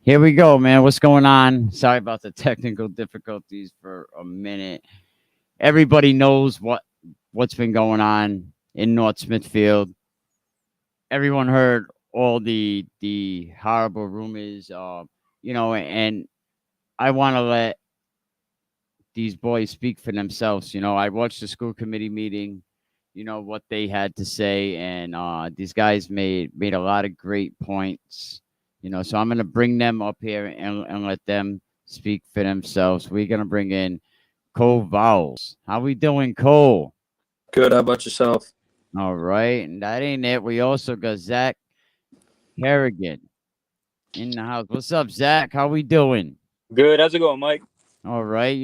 Here we go, man. What's going on? Sorry about the technical difficulties for a minute. Everybody knows what's been going on in North Smithfield. Everyone heard all the horrible rumors, and I want to let these boys speak for themselves. I watched the school committee meeting. What they had to say, and these guys made a lot of great points. So I'm gonna bring them up here and let them speak for themselves. We're gonna bring in Cole Vowles. How we doing, Cole? Good. How about yourself? All right, and that ain't it. We also got Zach Harrigan in the house. What's up, Zach? How we doing? Good. How's it going, Mike? All right,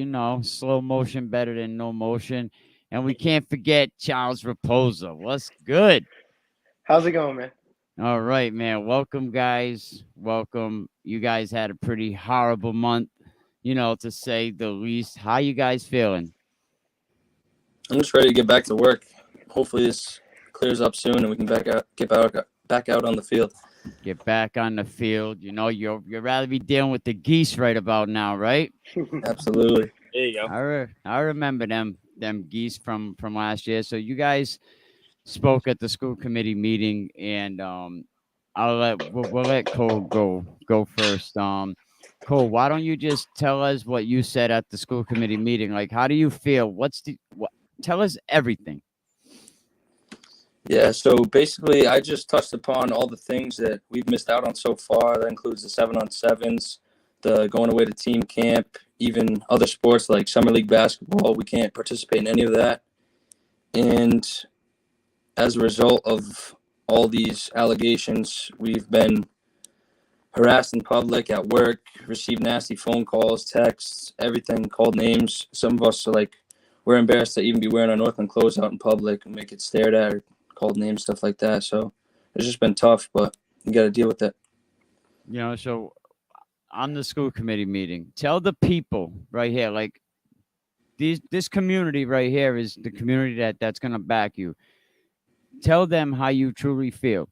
slow motion better than no motion. And we can't forget Charles Raposa. What's good? How's it going, man? All right, man. Welcome, guys. Welcome. You guys had a pretty horrible month, to say the least. How you guys feeling? I'm just ready to get back to work. Hopefully this clears up soon and we can back out on the field. Get back on the field. You'd rather be dealing with the geese right about now, right? Absolutely. There you go. I remember them geese from last year. So you guys spoke at the school committee meeting, and we'll let Cole go first. Cole, why don't you just tell us what you said at the school committee meeting? Like, how do you feel? Tell us everything. Yeah, so basically I just touched upon all the things that we've missed out on so far. That includes the 7-on-7s, the going away to team camp, even other sports like summer league basketball. We can't participate in any of that. And as a result of all these allegations, we've been harassed in public, at work, received nasty phone calls, texts, everything, called names. Some of us are we're embarrassed to even be wearing our Northland clothes out in public and make it stared at or called names, stuff like that. So it's just been tough, but you got to deal with it. So on the school committee meeting, tell the people right here, like this community right here is the community that's going to back you. Tell them how you truly feel.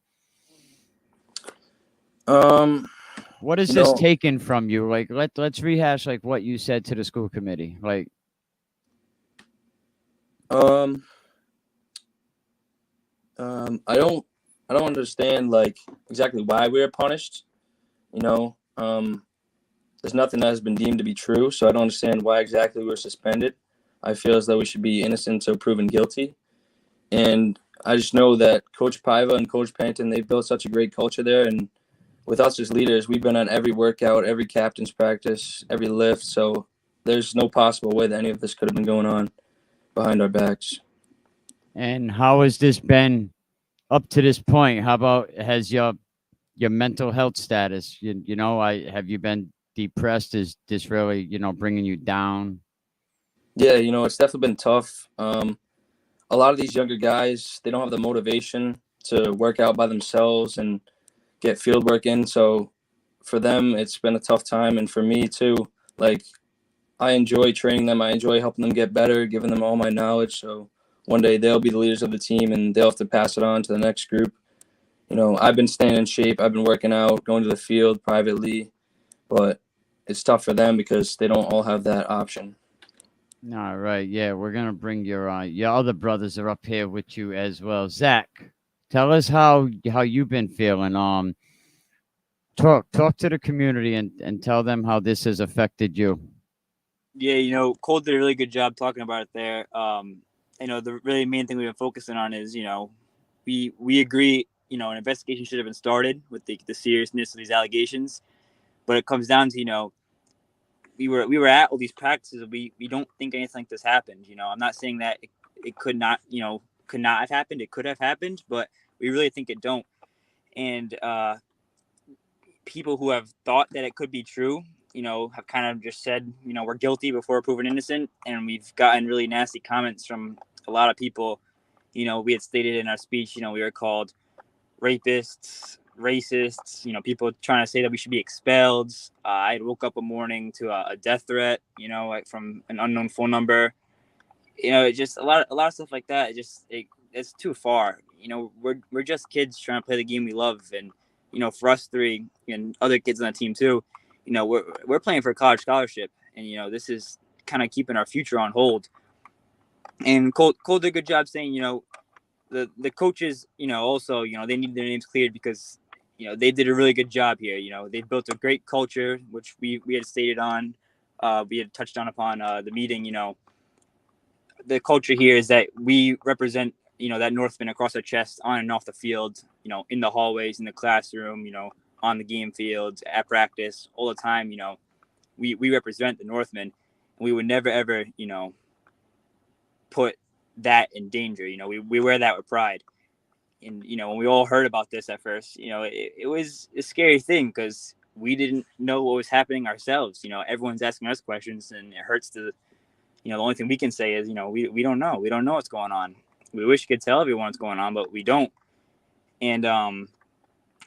What is this taken from you? Like, let's rehash like what you said to the school committee. Like, I don't understand like exactly why we were punished. There's nothing that has been deemed to be true, so I don't understand why exactly we were suspended. I feel as though we should be innocent until proven guilty. And I just know that Coach Paiva and Coach Panton, they've built such a great culture there. And with us as leaders, we've been on every workout, every captain's practice, every lift. So there's no possible way that any of this could have been going on behind our backs. And how has this been up to this point? How about has your mental health status? Have you been depressed? Is this really bringing you down? Yeah, it's definitely been tough. A lot of these younger guys, they don't have the motivation to work out by themselves and get field work in. So for them, it's been a tough time. And for me too, I enjoy training them. I enjoy helping them get better, giving them all my knowledge. So one day they'll be the leaders of the team and they'll have to pass it on to the next group. I've been staying in shape. I've been working out, going to the field privately, but it's tough for them because they don't all have that option. All right. Yeah, we're going to bring your other brothers are up here with you as well. Zach, tell us how you've been feeling. Talk to the community and tell them how this has affected you. Yeah, Cole did a really good job talking about it there. The really main thing we've been focusing on is, we agree, an investigation should have been started with the seriousness of these allegations, but it comes down to, we were at all these practices. We don't think anything like this happened. I'm not saying that it could not have happened. It could have happened, but we really think it don't. And people who have thought that it could be true, have kind of just said, we're guilty before proven innocent. And we've gotten really nasty comments from a lot of people. We had stated in our speech, we were called rapists, racists, people trying to say that we should be expelled. I woke up a morning to a death threat, from an unknown phone number. Just a lot of stuff like that. It's too far. We're just kids trying to play the game we love. And, for us three and other kids on the team too, we're playing for a college scholarship, and this is kind of keeping our future on hold. And Cole did a good job saying, the coaches, also, they need their names cleared because, they did a really good job here. They built a great culture, which we had stated on, we had touched on upon the meeting. The culture here is that we represent, that Northman across our chest, on and off the field, in the hallways, in the classroom, on the game fields, at practice, all the time. We represent the Northmen, and we would never ever, put that in danger. We wear that with pride. And when we all heard about this at first, it was a scary thing because we didn't know what was happening ourselves. Everyone's asking us questions, and it hurts to, the only thing we can say is, we don't know. We don't know what's going on. We wish we could tell everyone what's going on, but we don't. And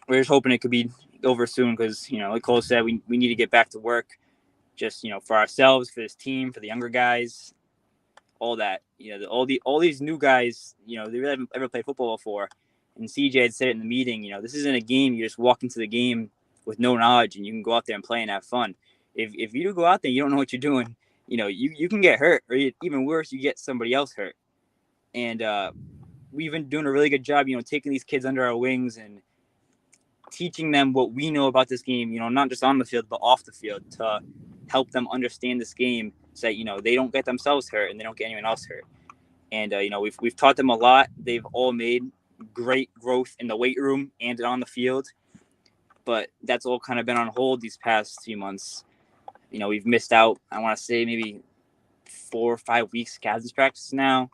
we're just hoping it could be over soon because, like Cole said, we need to get back to work just, for ourselves, for this team, for the younger guys, all that. All these new guys, they really haven't ever played football before. And CJ had said it in the meeting, this isn't a game. You just walk into the game with no knowledge, and you can go out there and play and have fun. If you do go out there and you don't know what you're doing, you can get hurt, or even worse, you get somebody else hurt. And we've been doing a really good job, taking these kids under our wings and teaching them what we know about this game, not just on the field, but off the field, to help them understand this game so that, they don't get themselves hurt and they don't get anyone else hurt. And, we've taught them a lot. They've all made great growth in the weight room and on the field. But that's all kind of been on hold these past few months. We've missed out, I want to say, maybe 4 or 5 weeks of captain's practice now.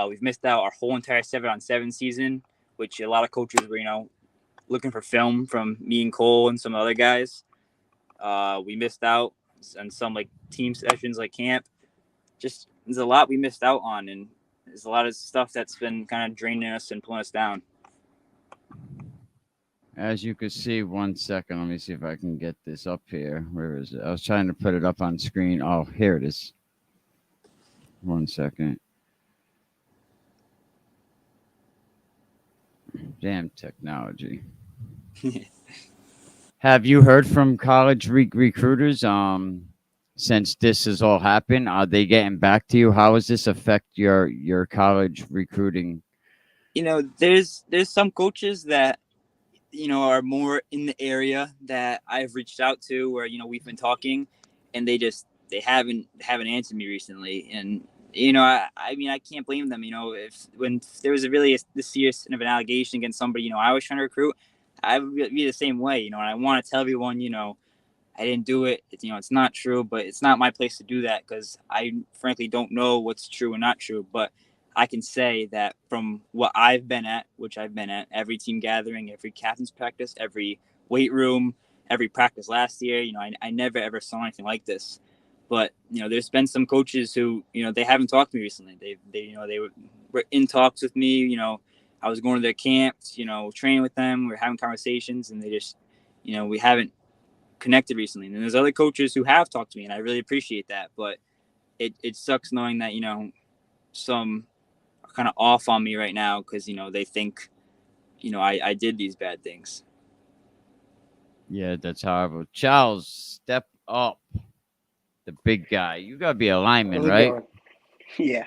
We've missed out our whole entire 7-on-7 season, which a lot of coaches were, looking for film from me and Cole and some other guys. We missed out on some team sessions, like camp. Just there's a lot we missed out on, and there's a lot of stuff that's been kind of draining us and pulling us down. As you can see, 1 second, let me see if I can get this up here. Where is it? I was trying to put it up on screen. Oh, here it is. 1 second. Damn technology. Have you heard from college recruiters since this has all happened? Are they getting back to you? How does this affect your college recruiting? There's some coaches that are more in the area that I've reached out to, where we've been talking, and they haven't answered me recently. And I mean, I can't blame them. When there was this serious of an allegation against somebody, I was trying to recruit, I would be the same way. And I want to tell everyone, I didn't do it. It's not true, but it's not my place to do that because I frankly don't know what's true and not true. But I can say that from what I've been at, which I've been at every team gathering, every captain's practice, every weight room, every practice last year, I never ever saw anything like this. But there's been some coaches who they haven't talked to me recently. They were in talks with me. I was going to their camps, training with them. We were having conversations, and they just we haven't connected recently. And there's other coaches who have talked to me, and I really appreciate that. But it sucks knowing that some are kind of off on me right now because they think I did these bad things. Yeah, that's horrible. Charles, step up. The big guy. You gotta be a lineman, right? Going? Yeah.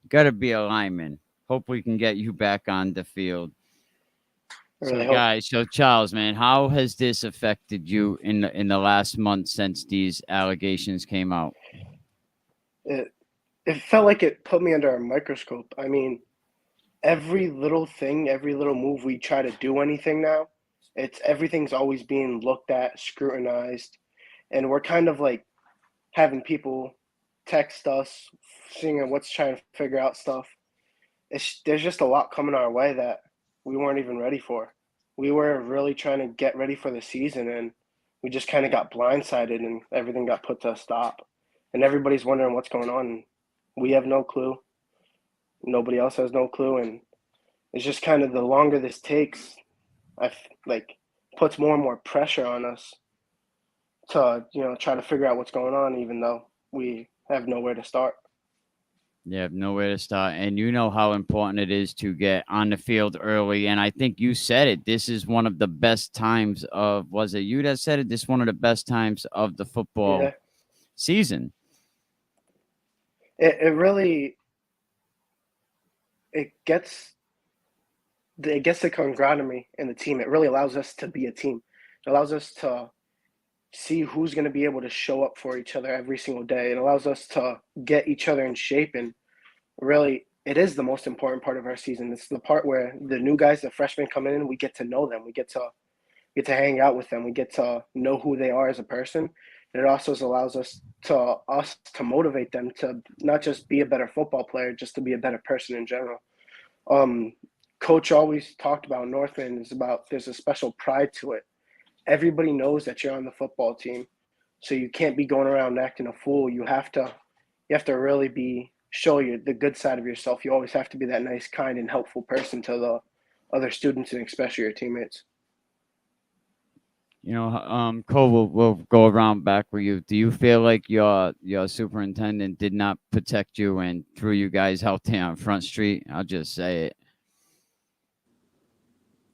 Gotta be a lineman. Hope we can get you back on the field. Really So Charles, man, how has this affected you in the last month since these allegations came out? It felt like it put me under a microscope. I mean, every little thing, every little move we try to do anything now, everything's always being looked at, scrutinized, and we're kind of having people text us, seeing what's trying to figure out stuff. There's just a lot coming our way that we weren't even ready for. We were really trying to get ready for the season, and we just kind of got blindsided, and everything got put to a stop. And everybody's wondering what's going on. We have no clue. Nobody else has no clue, and it's just kind of the longer this takes, puts more and more pressure on us to try to figure out what's going on, even though we have nowhere to start. You have nowhere to start, and you know how important it is to get on the field early. And I think you said it. This is one of the best times of. Was it you that said it? This is one of the best times of the football Yeah, season. it really it gets the camaraderie in the team. It really allows us to be a team. It allows us to see who's going to be able to show up for each other every single day. It allows us to get each other in shape, and really, it is the most important part of our season. It's the part where the new guys, the freshmen come in, we get to know them. We get to hang out with them. We get to know who they are as a person. And it also allows us to motivate them to not just be a better football player, just to be a better person in general. Um, Coach always talked about Northman is about there's a special pride to it. Everybody knows that you're on the football team, so you can't be going around acting a fool. You have to really be show you the good side of yourself. You always have to be that nice, kind, and helpful person to the other students and especially your teammates. Cole, we'll go around back with you. Do you feel like your superintendent did not protect you and threw you guys out there on Front Street? I'll just say it.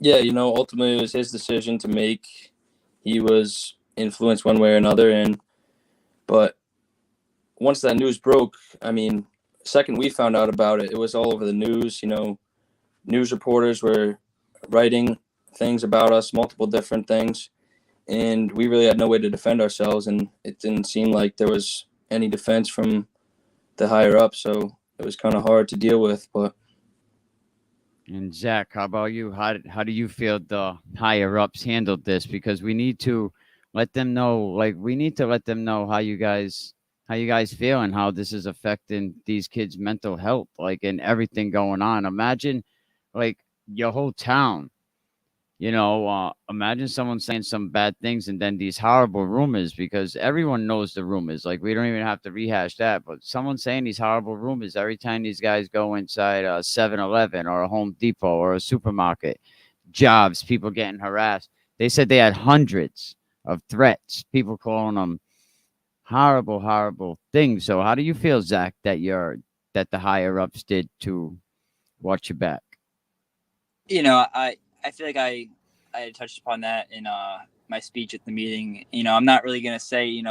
Yeah, ultimately it was his decision to make. He was influenced one way or another, but once that news broke, I mean, second we found out about it, it was all over the news. News reporters were writing things about us, multiple different things, and we really had no way to defend ourselves, and it didn't seem like there was any defense from the higher up, so it was kind of hard to deal with. But And Zach, how about you? How do you feel the higher ups handled this? Because we need to let them know, like we need to let them know how you guys feel and how this is affecting these kids' mental health, like and everything going on. Imagine, like your whole town. Imagine someone saying some bad things and then these horrible rumors because everyone knows the rumors. Like we don't even have to rehash that, but someone saying these horrible rumors every time these guys go inside a 7-Eleven or a Home Depot or a supermarket, jobs, people getting harassed. They said they had hundreds of threats, people calling them horrible, horrible things. So how do you feel, Zach, that the higher ups did to watch your back? I feel like I had touched upon that in my speech at the meeting. I'm not really gonna say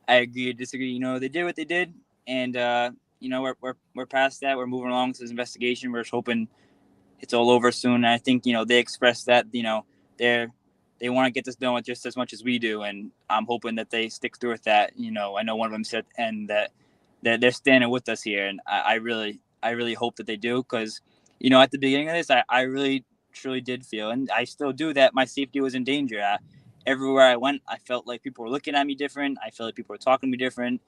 I agree or disagree. They did what they did, and we're past that. We're moving along to this investigation. We're just hoping it's all over soon. And I think they expressed that they want to get this done with just as much as we do, and I'm hoping that they stick through with that. I know one of them said and that they're standing with us here, and I really hope that they do because at the beginning of this, I really truly did feel, and I still do, that my safety was in danger. Everywhere I went, I felt like people were looking at me different. I felt like people were talking to me different.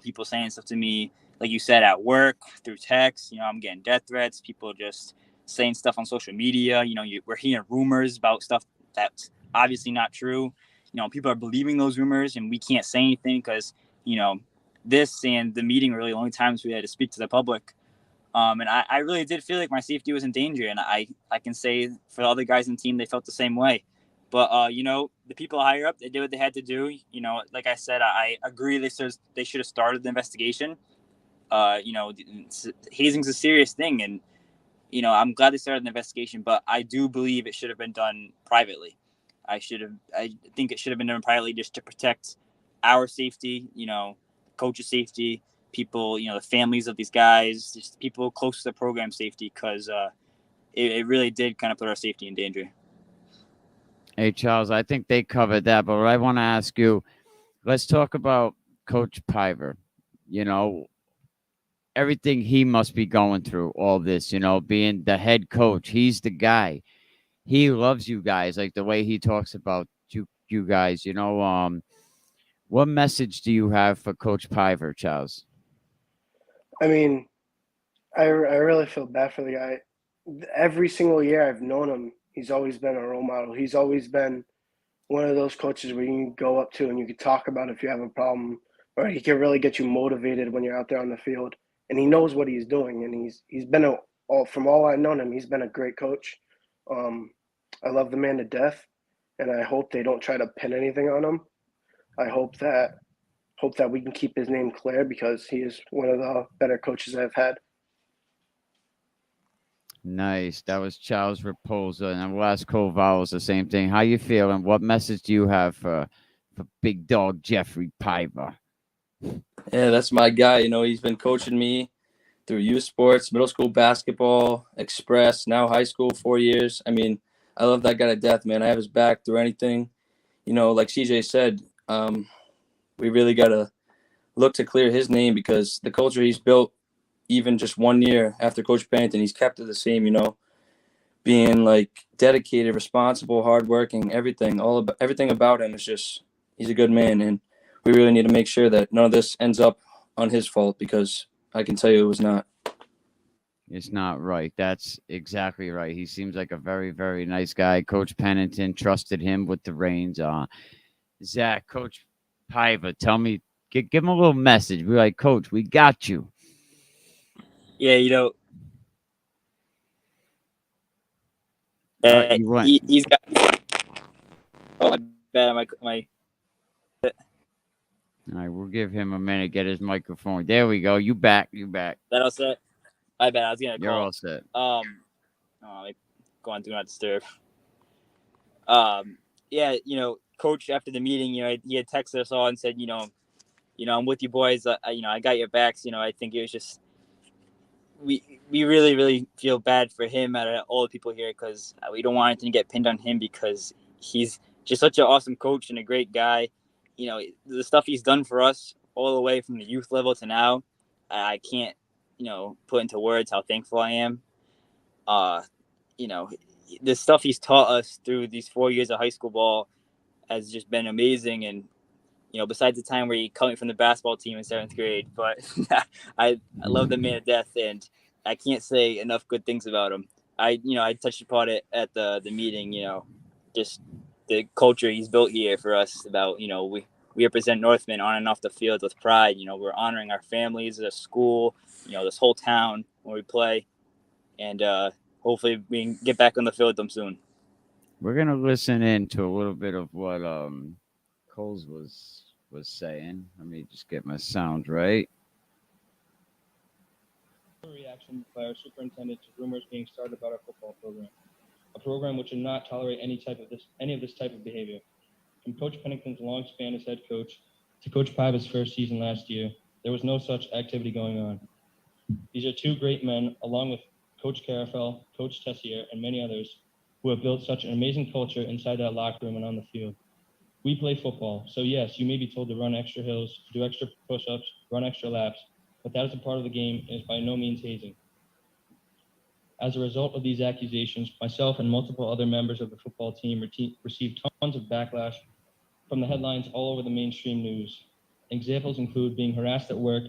People saying stuff to me, like you said, at work, through text. I'm getting death threats. People just saying stuff on social media. We're hearing rumors about stuff that's obviously not true. People are believing those rumors, and we can't say anything because, you know, this and the meeting were really the only times we had to speak to the public. And I really did feel like my safety was in danger. And I can say for the other guys in the team, they felt the same way. But, the people higher up, they did what they had to do. Like I said, I agree they should have started the investigation. Hazing's a serious thing. And, I'm glad they started the investigation, but I do believe it should have been done privately. I think it should have been done privately just to protect our safety, coach's safety, people, the families of these guys, just people close to the program safety, because it really did kind of put our safety in danger. Hey, Charles, I think they covered that, but what I want to ask you, let's talk about Coach Piver. You know, everything he must be going through, all this, being the head coach. He's the guy. He loves you guys, like the way he talks about you guys. What message do you have for Coach Piver, Charles? I mean, I really feel bad for the guy. Every single year I've known him, he's always been a role model. He's always been one of those coaches where you can go up to and you can talk about if you have a problem, or he can really get you motivated when you're out there on the field. And he knows what he's doing, and he's been from all I've known him, he's been a great coach. I love the man to death, and I hope they don't try to pin anything on him. I hope that hope that we can keep his name clear because he is one of the better coaches I've had. Nice. That was Charles Raposa, and Wes Koval the same thing. How you feeling? What message do you have for big dog Jeffrey Piper? Yeah, that's my guy. You know, he's been coaching me through youth sports, middle school basketball, express, now high school, 4 years. I mean, I love that guy to death, man. I have his back through anything. You know, like CJ said, we really got to look to clear his name because the culture he's built, even just 1 year after Coach Pennington, he's kept it the same, you know, being like dedicated, responsible, hardworking, everything about him is just, he's a good man. And we really need to make sure that none of this ends up on his fault because I can tell you it was not. It's not right. That's exactly right. He seems like a very, very nice guy. Coach Pennington trusted him with the reins. Zach, Coach Piper, tell me, give him a little message. Be like, Coach, we got you. Yeah, You went. he's got. Oh, my bad. My. All right, we'll give him a minute. Get his microphone. There we go. You back. That all set. I bet I was gonna You're call. all set. Go on, do not disturb. Yeah, Coach after the meeting, he had texted us all and said, I'm with you boys. I got your backs. I think it was just we really, really feel bad for him out of all the people here because we don't want anything to get pinned on him because he's just such an awesome coach and a great guy. The stuff he's done for us all the way from the youth level to now, I can't, put into words how thankful I am. The stuff he's taught us through these 4 years of high school ball has just been amazing. And, besides the time where he cut me from the basketball team in 7th grade, but I love the man to death and I can't say enough good things about him. I touched upon it at the meeting, just the culture he's built here for us about, we represent Northmen on and off the field with pride. We're honoring our families, the school, this whole town when we play. And hopefully we can get back on the field with them soon. We're gonna listen in to a little bit of what Coles was saying. Let me just get my sound right. Reaction by our superintendent to rumors being started about our football program, a program which would not tolerate any of this type of behavior. From Coach Pennington's long span as head coach to Coach Piva's first season last year, there was no such activity going on. These are two great men, along with Coach Carafel, Coach Tessier, and many others, who have built such an amazing culture inside that locker room and on the field. We play football, so yes, you may be told to run extra hills, do extra push-ups, run extra laps, but that is a part of the game and is by no means hazing. As a result of these accusations, myself and multiple other members of the football team received tons of backlash from the headlines all over the mainstream news. Examples include being harassed at work,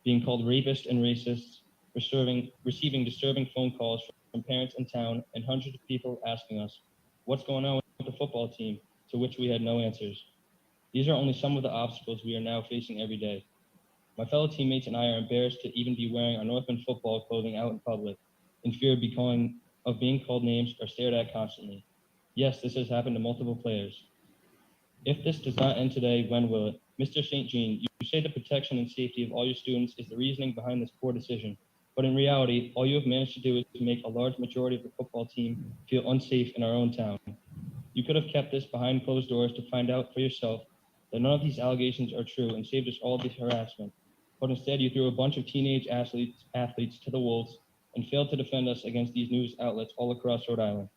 being called rapist and racist, receiving disturbing phone calls from parents in town, and hundreds of people asking us, what's going on with the football team, to which we had no answers. These are only some of the obstacles we are now facing every day. My fellow teammates and I are embarrassed to even be wearing our Northman football clothing out in public, in fear of being called names or stared at constantly. Yes, this has happened to multiple players. If this does not end today, when will it? Mr. St. Jean, you say the protection and safety of all your students is the reasoning behind this poor decision, but in reality, all you have managed to do is to make a large majority of the football team feel unsafe in our own town. You could have kept this behind closed doors to find out for yourself that none of these allegations are true and saved us all this harassment, but instead you threw a bunch of teenage athletes to the wolves and failed to defend us against these news outlets all across Rhode Island.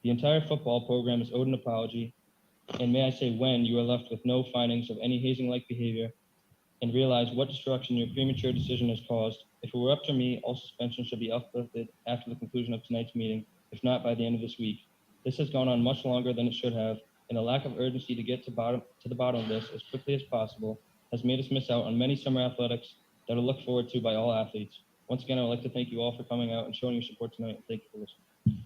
The entire football program is owed an apology, and may I say when you are left with no findings of any hazing-like behavior and realize what destruction your premature decision has caused. If it were up to me, all suspension should be uplifted after the conclusion of tonight's meeting, if not by the end of this week. This has gone on much longer than it should have, and the lack of urgency to get to the bottom of this as quickly as possible has made us miss out on many summer athletics that are looked forward to by all athletes. Once again, I would like to thank you all for coming out and showing your support tonight. Thank you for listening.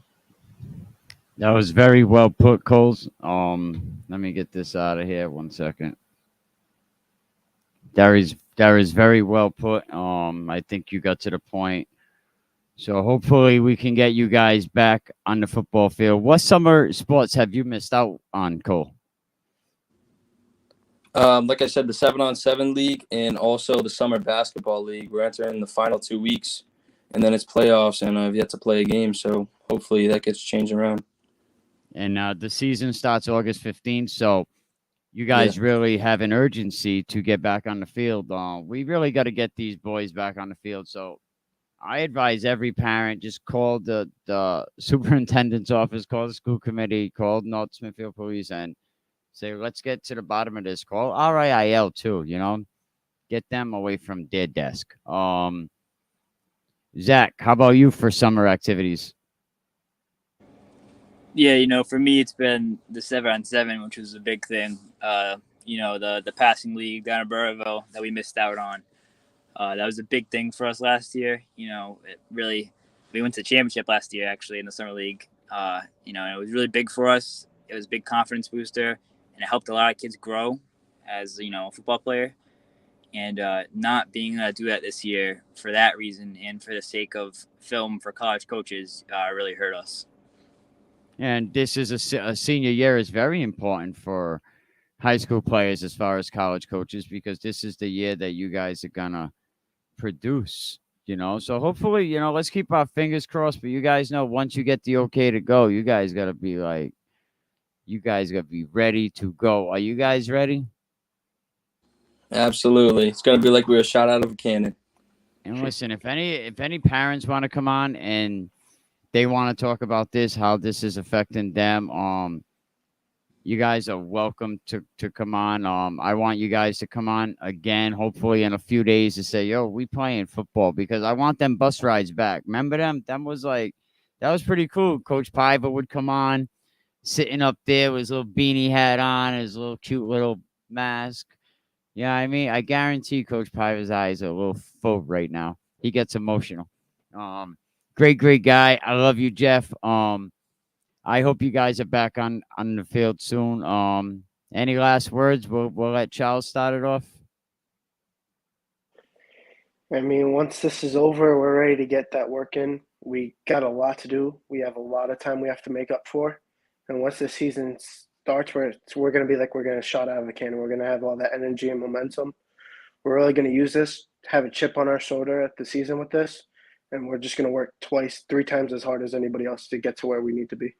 That was very well put, Coles. Let me get this out of here. 1 second. That is very well put. I think you got to the point. So hopefully we can get you guys back on the football field. What summer sports have you missed out on, Cole? Like I said, the 7-on-7 league and also the summer basketball league. We're entering the final 2 weeks, and then it's playoffs, and I've yet to play a game. So hopefully that gets changed around. And the season starts August 15th, so you Yeah, guys really have an urgency to get back on the field. We really got to get these boys back on the field. So I advise every parent just call the superintendent's office, call the school committee, call North Smithfield Police, and say, let's get to the bottom of this. Call RIIL too, get them away from their desk. Zach, how about you for summer activities? Yeah, for me, it's been the 7-on-7, which was a big thing. The passing league down in Burrillville that we missed out on. That was a big thing for us last year. We went to the championship last year, actually, in the summer league. And it was really big for us. It was a big confidence booster, and it helped a lot of kids grow as, a football player. And not being able to do that this year for that reason and for the sake of film for college coaches really hurt us. And this is a senior year is very important for high school players as far as college coaches because this is the year that you guys are gonna produce. So hopefully, let's keep our fingers crossed. But you guys know once you get the okay to go, you guys gotta be ready to go. Are you guys ready? absolutely. It's gonna be like we were shot out of a cannon. And listen, if any parents want to come on and they want to talk about this, how this is affecting them, you guys are welcome to come on. I want you guys to come on again, hopefully in a few days to say, yo, we playing football because I want them bus rides back. Remember them? That was pretty cool. Coach Piva would come on, sitting up there with his little beanie hat on, his little cute little mask. Yeah, I mean, I guarantee Coach Piva's eyes are a little full right now. He gets emotional. Um, great guy. I love you, Jeff. I hope you guys are back on the field soon. Any last words? We'll let Charles start it off. I mean, once this is over, we're ready to get that work in. We got a lot to do. We have a lot of time we have to make up for. And once the season starts, we're going to be like we're going to shot out of the cannon. We're going to have all that energy and momentum. We're really going to use this, have a chip on our shoulder at the season with this, and we're just going to work twice, 3 times as hard as anybody else to get to where we need to be.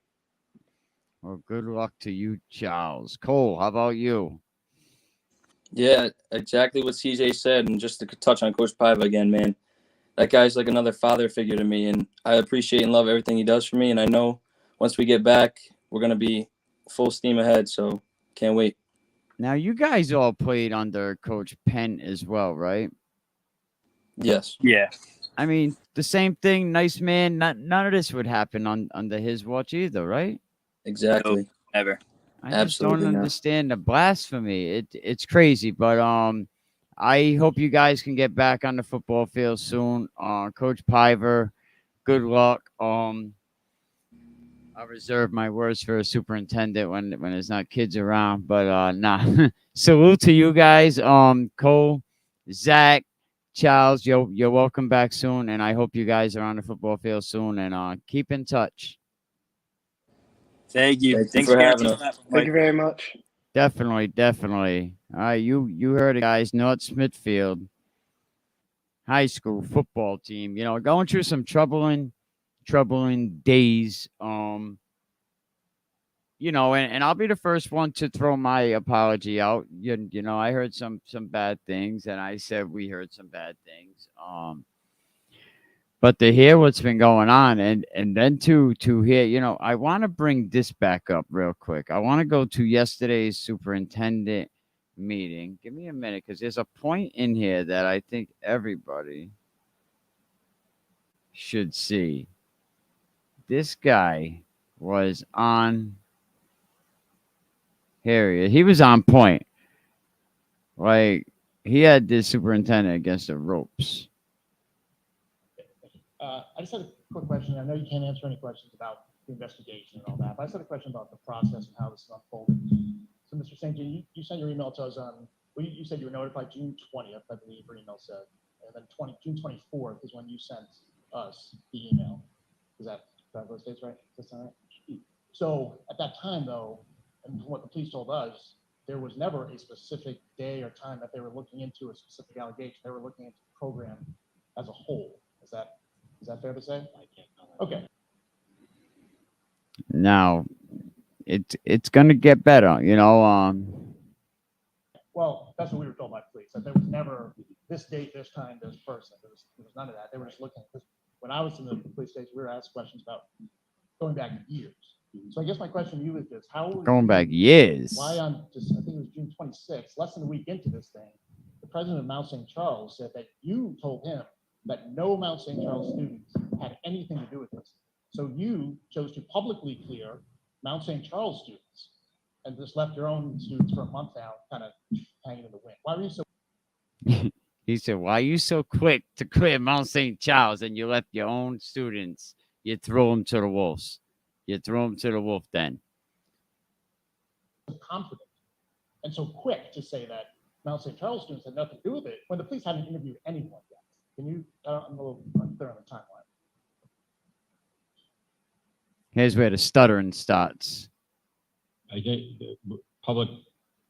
Well, good luck to you, Charles. Cole, how about you? Yeah, exactly what CJ said. And just to touch on Coach Piva again, man, that guy's like another father figure to me. And I appreciate and love everything he does for me. And I know once we get back, we're going to be full steam ahead. So can't wait. Now, you guys all played under Coach Penn as well, right? Yes, Yeah. I mean, the same thing. Nice man. None of this would happen under his watch either, right? exactly. No, never. I just don't Absolutely not. understand the blasphemy. It's crazy, but I hope you guys can get back on the football field soon. Coach Piver, good luck. I reserve my words for a superintendent when there's not kids around, but nah. Salute to you guys. Cole, Zach, Charles, you're welcome back soon, and I hope you guys are on the football field soon. And keep in touch. Thank you. Thank you Thanks for for having having us. us. Thank you very much. Definitely. All right, you heard it, guys. North Smithfield High School football team. Going through some troubling days. And I'll be the first one to throw my apology out. I heard some bad things, and I said we heard some bad things. But to hear what's been going on, and then to hear, I want to bring this back up real quick. I want to go to yesterday's superintendent meeting. Give me a minute, because there's a point in here that I think everybody should see. This guy was on. Here he was on point. Like, he had this superintendent against the ropes. I just had a quick question. I know you can't answer any questions about the investigation and all that, but I just had a question about the process and how this is unfolded. So, Mr. St. Jean, you sent your email to us on, you said you were notified June 20th, I believe your email said, and then June 24th is when you sent us the email. Is that those dates right? Is that right? So, at that time, though, and from what the police told us, there was never a specific day or time that they were looking into a specific allegation. They were looking into the program as a whole. Is that fair to say? I can't comment. Okay. Now, it's gonna get better, you know. Well, that's what we were told by police, that there was never this date, this time, this person. There was none of that. They were just looking, because when I was in the police station, we were asked questions about going back years. So I guess my question to you is this: how Going back years. Why on just, I think it was June 26th, less than a week into this thing, the president of Mount St. Charles said that you told him that no Mount St. Charles students had anything to do with this. So you chose to publicly clear Mount St. Charles students and just left your own students for a month now, kind of hanging in the wind. Why were you so? He said, "Why are you so quick to clear Mount St. Charles and you left your own students? You throw them to the wolves. You throw them to the wolf den." Confident and so quick to say that Mount St. Charles students had nothing to do with it when the police hadn't interviewed anyone yet. Can you? I'm a little unclear on the timeline. Here's where the stuttering starts. I get the public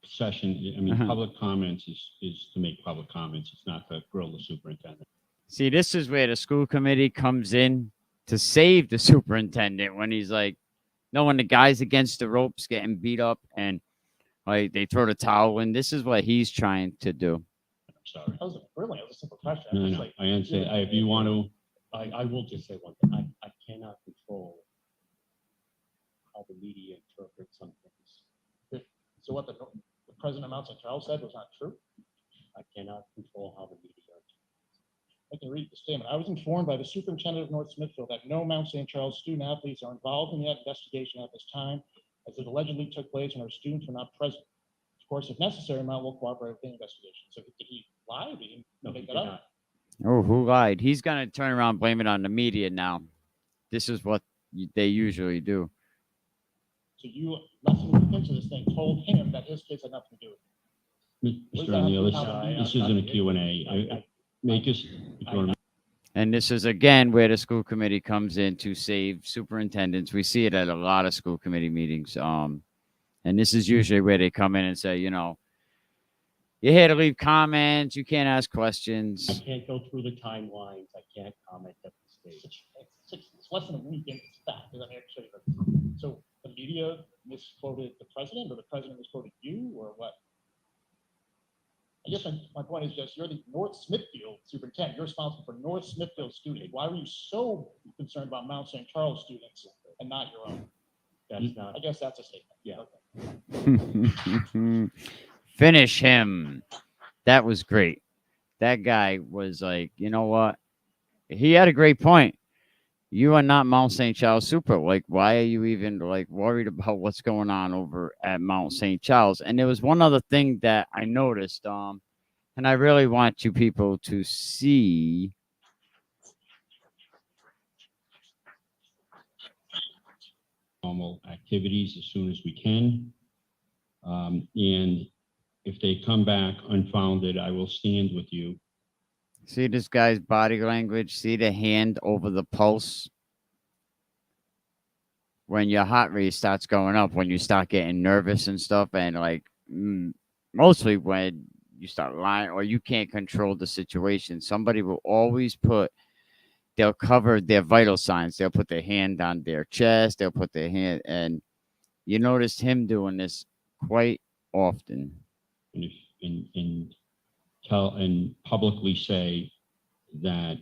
session. I mean, public comments is to make public comments. It's not to grill the superintendent. See, this is where the school committee comes in to save the superintendent when he's like, no, when the guy's against the ropes getting beat up and like they throw the towel in. This is what he's trying to do. I'm sorry. That was brilliant. It was a simple question. No. I understand. If you want to, I will just say one thing. I cannot control how the media interprets some things. So what the president of Mount St. Charles said was not true? I cannot control how the media interprets. I can read the statement. I was informed by the superintendent of North Smithfield that no Mount St. Charles student athletes are involved in the investigation at this time, as it allegedly took place when our students were not present. Of course, if necessary, Mount will cooperate with the investigation. So did he lie? Did he make that up? Oh, who lied? He's going to turn around, blame it on the media now. This is what they usually do. So you, less than a week into this thing, told him that his kids had nothing to do with it. Mr. O'Neill, this isn't a Q&A. Make us. And this is, again, where the school committee comes in to save superintendents. We see it at a lot of school committee meetings. And this is usually where they come in and say, you know, you're here to leave comments. You can't ask questions. I can't go through the timelines. I can't comment at this stage. It's less than a week into the fact. I mean, actually, so the media misquoted the president, or the president misquoted you, or what? I guess my point is just, you're the North Smithfield superintendent. You're responsible for North Smithfield students. Why were you so concerned about Mount St. Charles students and not your own? That's not. I guess that's a statement. Yeah. Okay. Finish him. That was great. That guy was like, you know what? He had a great point. You are not Mount St. Charles Super. Like, why are you even like worried about what's going on over at Mount St. Charles? And there was one other thing that I noticed, and I really want you people to see. Normal activities as soon as we can. And if they come back unfounded, I will stand with you. See this guy's body language? See the hand over the pulse? When your heart rate starts going up, when you start getting nervous and stuff, and like mostly when you start lying or you can't control the situation, somebody will always they'll cover their vital signs. They'll put their hand on their chest. They'll put their hand, and you noticed him doing this quite often. And if tell and publicly say that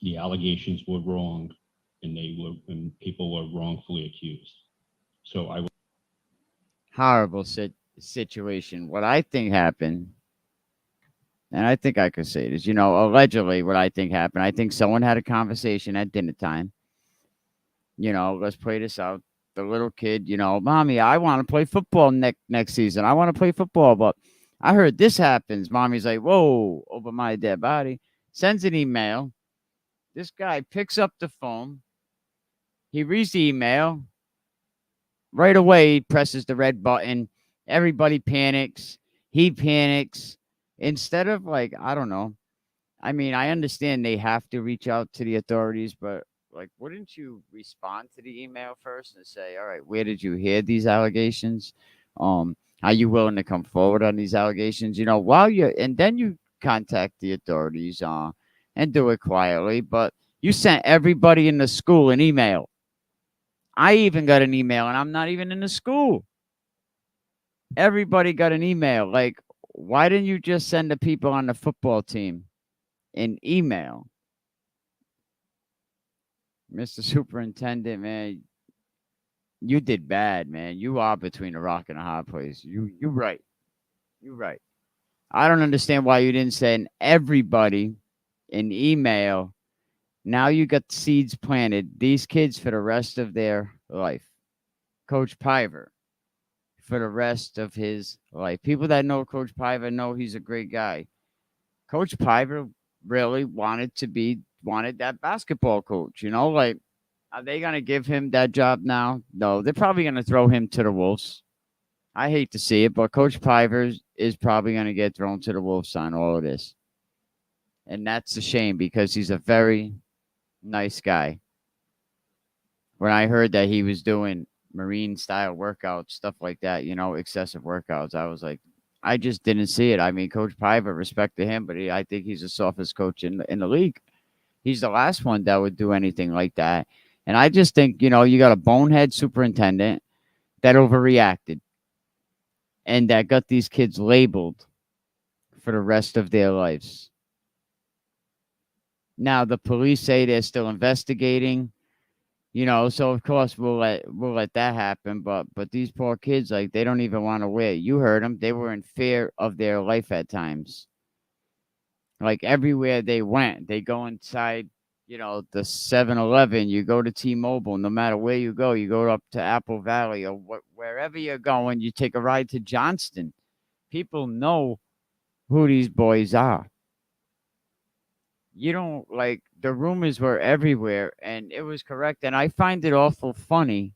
the allegations were wrong and people were wrongfully accused. So I will. Horrible situation. What I think happened, and I think I could say this, you know, allegedly what I think happened, I think someone had a conversation at dinner time. You know, let's play this out. The little kid, you know, Mommy, I want to play football next season. I want to play football, but I heard this happens. Mommy's like, whoa, over my dead body. Sends an email. This guy picks up the phone. He reads the email. Right away, he presses the red button. Everybody panics. He panics. Instead of like, I don't know. I mean, I understand they have to reach out to the authorities, but like, wouldn't you respond to the email first and say, all right, where did you hear these allegations? Are you willing to come forward on these allegations? You know, and then you contact the authorities and do it quietly. But you sent everybody in the school an email. I even got an email, and I'm not even in the school. Everybody got an email. Like, why didn't you just send the people on the football team an email? Mr. Superintendent, man, you did bad, man. You are between a rock and a hard place. You right. You right. I don't understand why you didn't send everybody an email. Now you got seeds planted. These kids for the rest of their life. Coach Piver for the rest of his life. People that know Coach Piver know he's a great guy. Coach Piver really wanted that basketball coach, you know, like, are they going to give him that job now? No, they're probably going to throw him to the Wolves. I hate to see it, but Coach Piver is probably going to get thrown to the Wolves on all of this. And that's a shame because he's a very nice guy. When I heard that he was doing marine style workouts, stuff like that, you know, excessive workouts, I was like, I just didn't see it. I mean, Coach Piver, respect to him, but I think he's the softest coach in the league. He's the last one that would do anything like that. And I just think, you know, you got a bonehead superintendent that overreacted and that got these kids labeled for the rest of their lives. Now, the police say they're still investigating, you know, so of course we'll let that happen. But these poor kids, like, they don't even want to wear. You heard them; they were in fear of their life at times. Like, everywhere they went, they go inside, you know, the 7-Eleven, you go to T-Mobile, no matter where you go up to Apple Valley or wherever you're going, you take a ride to Johnston. People know who these boys are. You don't, like, the rumors were everywhere, and it was correct. And I find it awful funny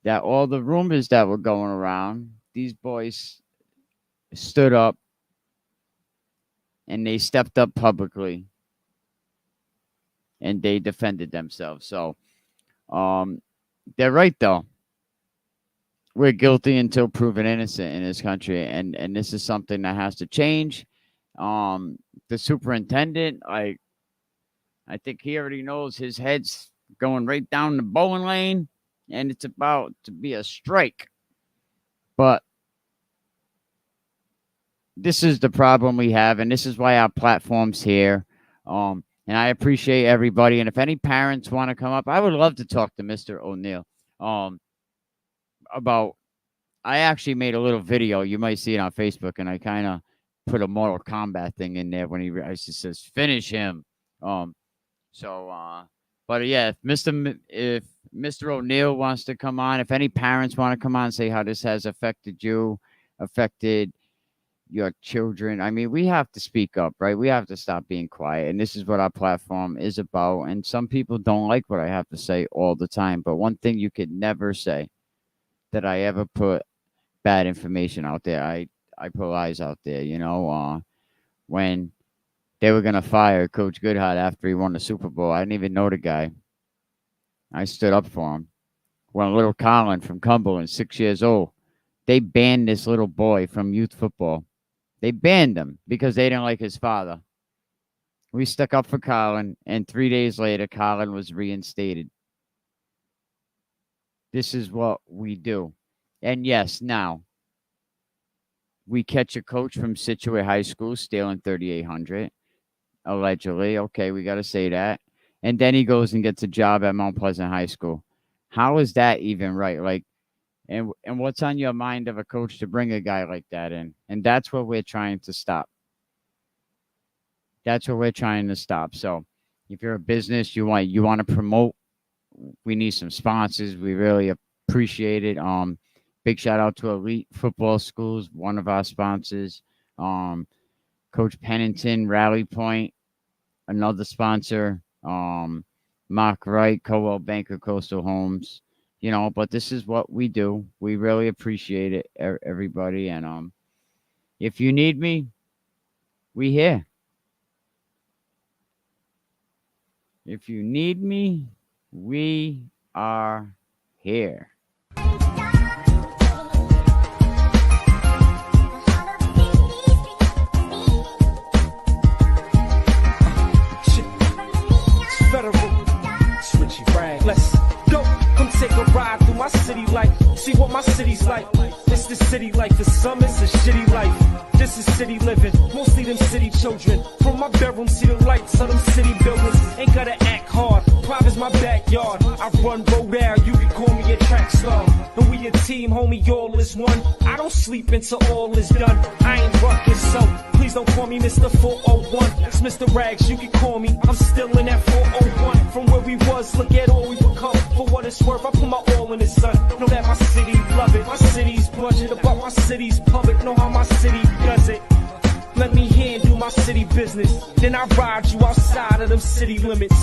that all the rumors that were going around, these boys stood up and they stepped up publicly and they defended themselves. So, they're right, though. We're guilty until proven innocent in this country, and this is something that has to change. The superintendent, I think he already knows his head's going right down the bowling lane, and it's about to be a strike. But this is the problem we have, and this is why our platform's here. And I appreciate everybody. And if any parents want to come up, I would love to talk to Mr. O'Neill about. I actually made a little video. You might see it on Facebook, and I kind of put a Mortal Kombat thing in there when he says finish him. But yeah, if Mr. O'Neill wants to come on, if any parents want to come on and say how this has affected your children, I mean, we have to speak up, right? We have to stop being quiet, and this is what our platform is about. And some people don't like what I have to say all the time, but one thing you could never say that I ever put bad information out there. I put lies out there, you know. When they were gonna fire Coach Goodhart after he won the Super Bowl, I didn't even know the guy. I stood up for him. When little Colin from Cumberland, 6 years old, they banned this little boy from youth football. They banned him because they didn't like his father. We stuck up for Colin, and 3 days later, Colin was reinstated. This is what we do. And yes, now we catch a coach from Situate High School stealing $3,800, allegedly. Okay, we got to say that. And then he goes and gets a job at Mount Pleasant High School. How is that even right? Like, and what's on your mind of a coach to bring a guy like that in? And that's what we're trying to stop. That's what we're trying to stop. So, if you're a business, you want to promote, we need some sponsors. We really appreciate it. Big shout out to Elite Football Schools, one of our sponsors. Coach Pennington, Rally Point, another sponsor. Mark Wright, Coldwell Banker, Coastal Homes. You know, but this is what we do. We really appreciate it, everybody. And if you need me, we here. If you need me, we are here. my city's like. It's the city life, for some it's a shitty life. This is city living, mostly them city children. From my bedroom, see the lights of them city buildings. Ain't gotta act hard, pride is my backyard. I run road out, you can call me a track star. And we a team, homie, all is one. I don't sleep until all is done. I ain't ruckus, so please don't call me Mr. 401. It's Mr. Rags, you can call me, I'm still in that 401. From where we was, look at all we become. For what it's worth, I put my all in the sun. Know that my city love it, my city's budget, about my city's public. Know how my city does it. Let me handle my city business, then I ride you outside of them city limits.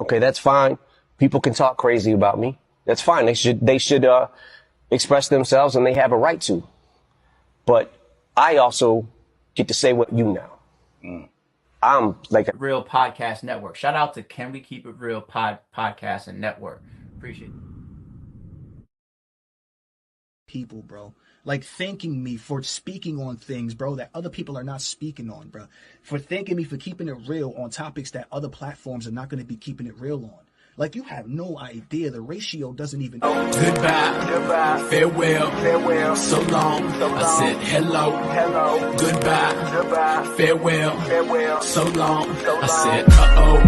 Okay, that's fine. People can talk crazy about me. That's fine. They should express themselves, and they have a right to. But I also get to say what you know. I'm like a Real Podcast Network. Shout out to Can We Keep It Real Podcast and Network. Appreciate it. People, bro. Like thanking me for speaking on things, bro, that other people are not speaking on, bro. For thanking me for keeping it real on topics that other platforms are not going to be keeping it real on. Like, you have no idea. The ratio doesn't even... Goodbye, farewell, so long. I said hello, goodbye, farewell, so long. I said uh-oh.